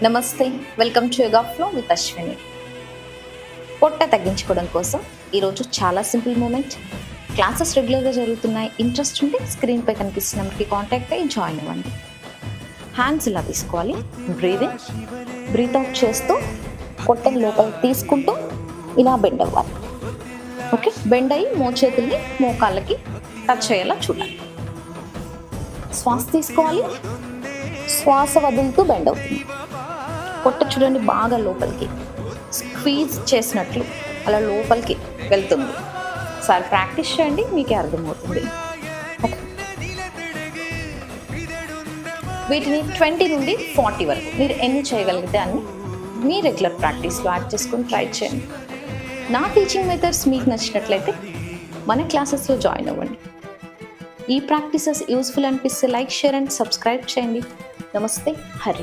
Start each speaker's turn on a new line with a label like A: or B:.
A: నమస్తే, welcome to yoga flow with Ashwini. పొట్ట తగ్గించుకోవడం కోసం ఈరోజు చాలా సింపుల్ మూమెంట్. క్లాసెస్ రెగ్యులర్గా జరుగుతున్నాయి, ఇంట్రెస్ట్ ఉంటే స్క్రీన్పై కనిపిస్తున్న నెంబర్కి కాంటాక్ట్ అయ్యి జాయిన్ అవ్వండి. హ్యాండ్స్ ఇలా తీసుకోవాలి, బ్రీత్ ఇన్, బ్రీత్ అవుట్ చేస్తూ పొట్టని లోపలికి తీసుకుంటూ ఇలా బెండ్ అవ్వాలి. ఓకే, బెండ్ అయ్యి మోచేతుల్ని మోకాళ్ళకి టచ్ అయ్యేలా చూడాలి. శ్వాస తీసుకోవాలి, శ్వాస వదులుతూ బెండ్ అవుతుంది. పొట్ట చూడండి బాగా లోపలికి స్క్వీజ్ చేసినట్లు అలా లోపలికి వెళ్తుంది. ఒకసారి ప్రాక్టీస్ చేయండి, మీకే అర్థమవుతుంది. వీటిని 20 నుండి 40 వరకు మీరు ఎన్ని చేయగలిగితే అన్ని మీ రెగ్యులర్ ప్రాక్టీస్లో యాడ్ చేసుకొని ట్రై చేయండి. నా టీచింగ్ మెథడ్స్ మీకు నచ్చినట్లయితే మన క్లాసెస్లో జాయిన్ అవ్వండి. ఈ ప్రాక్టీసెస్ యూస్ఫుల్ అనిపిస్తే లైక్, షేర్ అండ్ సబ్స్క్రైబ్ చేయండి. నమస్తే, హరి.